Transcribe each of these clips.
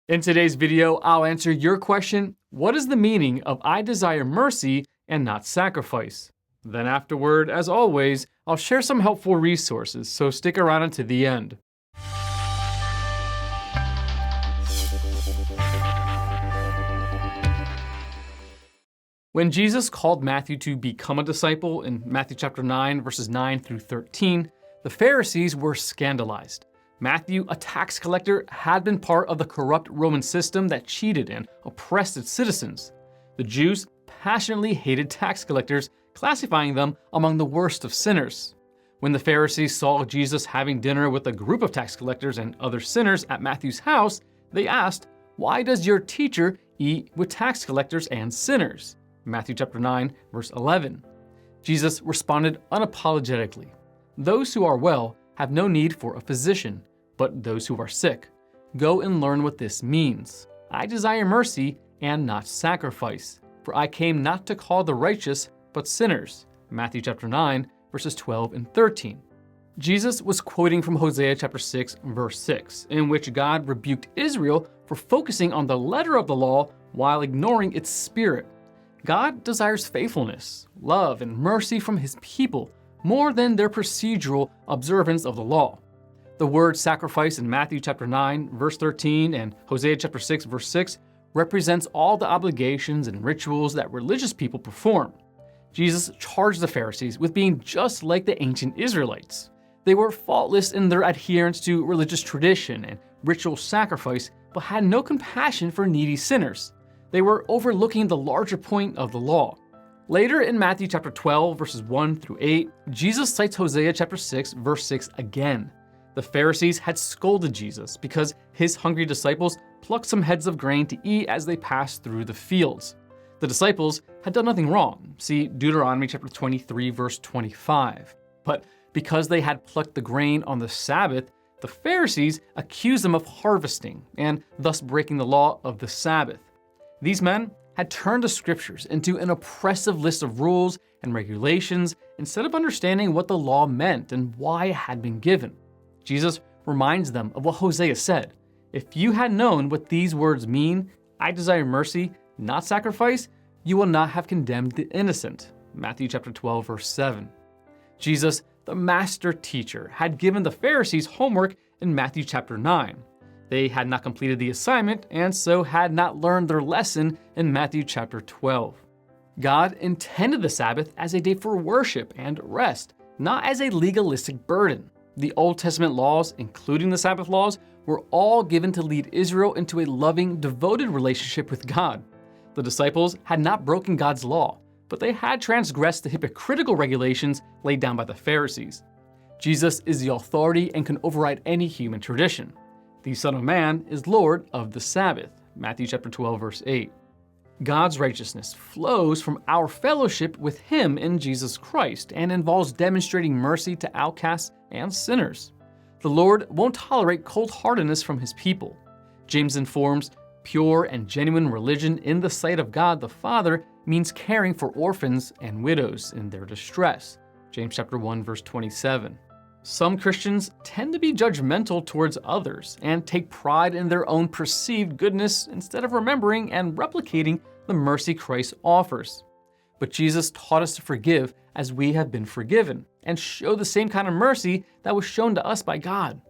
In today's video, I'll answer your question, what is the meaning of I desire mercy and not sacrifice? Then afterward, as always, I'll share some helpful resources, so stick around until the end. When Jesus called Matthew to become a disciple in Matthew chapter 9, verses 9 through 13, the Pharisees were scandalized. Matthew, a tax collector, had been part of the corrupt Roman system that cheated and oppressed its citizens. The Jews passionately hated tax collectors, classifying them among the worst of sinners. When the Pharisees saw Jesus having dinner with a group of tax collectors and other sinners at Matthew's house, they asked, "Why does your teacher eat with tax collectors and sinners?" Matthew chapter 9, verse 11. Jesus responded unapologetically, "Those who are well have no need for a physician, but those who are sick. Go and learn what this means. I desire mercy and not sacrifice, for I came not to call the righteous, but sinners." Matthew chapter 9, verses 12 and 13. Jesus was quoting from Hosea chapter 6, verse 6, in which God rebuked Israel for focusing on the letter of the law while ignoring its spirit. God desires faithfulness, love, and mercy from his people more than their procedural observance of the law. The word sacrifice in Matthew chapter 9, verse 13, and Hosea chapter 6, verse 6 represents all the obligations and rituals that religious people perform. Jesus charged the Pharisees with being just like the ancient Israelites. They were faultless in their adherence to religious tradition and ritual sacrifice, but had no compassion for needy sinners. They were overlooking the larger point of the law. Later in Matthew chapter 12, verses 1 through 8, Jesus cites Hosea chapter 6, verse 6 again. The Pharisees had scolded Jesus because his hungry disciples plucked some heads of grain to eat as they passed through the fields. The disciples had done nothing wrong. See Deuteronomy chapter 23, verse 25. But because they had plucked the grain on the Sabbath, the Pharisees accused them of harvesting and thus breaking the law of the Sabbath. These men had turned the scriptures into an oppressive list of rules and regulations instead of understanding what the law meant and why it had been given. Jesus reminds them of what Hosea said, "If you had known what these words mean, I desire mercy, not sacrifice, you will not have condemned the innocent." Matthew chapter 12, verse 7. Jesus, the master teacher, had given the Pharisees homework in Matthew chapter 9. They had not completed the assignment and so had not learned their lesson in Matthew chapter 12. God intended the Sabbath as a day for worship and rest, not as a legalistic burden. The Old Testament laws, including the Sabbath laws, were all given to lead Israel into a loving, devoted relationship with God. The disciples had not broken God's law, but they had transgressed the hypocritical regulations laid down by the Pharisees. Jesus is the authority and can override any human tradition. The Son of Man is Lord of the Sabbath. Matthew chapter 12, verse 8. God's righteousness flows from our fellowship with him in Jesus Christ and involves demonstrating mercy to outcasts and sinners. The Lord won't tolerate cold-heartedness from his people. James informs, pure and genuine religion in the sight of God the Father means caring for orphans and widows in their distress. James chapter 1, verse 27. Some Christians tend to be judgmental towards others and take pride in their own perceived goodness instead of remembering and replicating the mercy Christ offers. But Jesus taught us to forgive as we have been forgiven and show the same kind of mercy that was shown to us by God.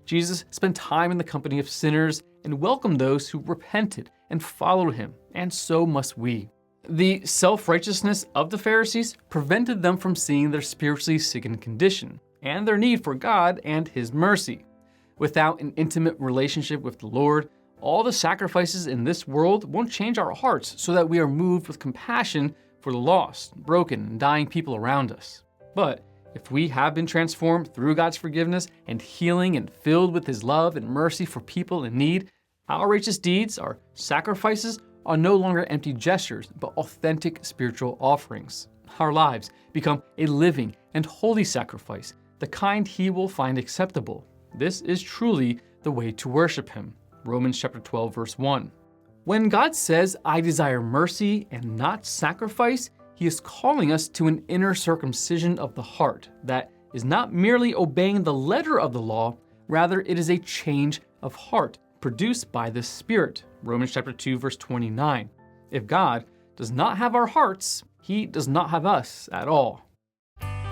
Jesus spent time in the company of sinners and welcomed those who repented and followed him, and so must we. The self-righteousness of the Pharisees prevented them from seeing their spiritually sickened condition and their need for God and his mercy. Without an intimate relationship with the Lord, all the sacrifices in this world won't change our hearts so that we are moved with compassion for the lost, broken, and dying people around us. But if we have been transformed through God's forgiveness and healing and filled with his love and mercy for people in need, our righteous deeds, our sacrifices, are no longer empty gestures, but authentic spiritual offerings. Our lives become a living and holy sacrifice, the kind he will find acceptable. This is truly the way to worship him. Romans chapter 12, verse 1. When God says, "I desire mercy and not sacrifice," he is calling us to an inner circumcision of the heart that is not merely obeying the letter of the law, rather it is a change of heart, produced by the Spirit, Romans chapter 2, verse 29. If God does not have our hearts, he does not have us at all.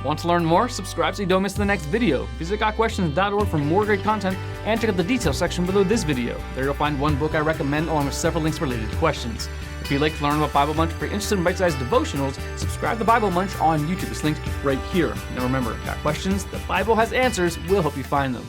Want to learn more? Subscribe so you don't miss the next video. Visit GotQuestions.org for more great content and check out the details section below this video. There you'll find one book I recommend along with several links related to questions. If you'd like to learn about Bible Munch or you're interested in bite-sized devotionals, subscribe to Bible Munch on YouTube. It's linked right here. Now remember, got questions? The Bible has answers. We'll help you find them.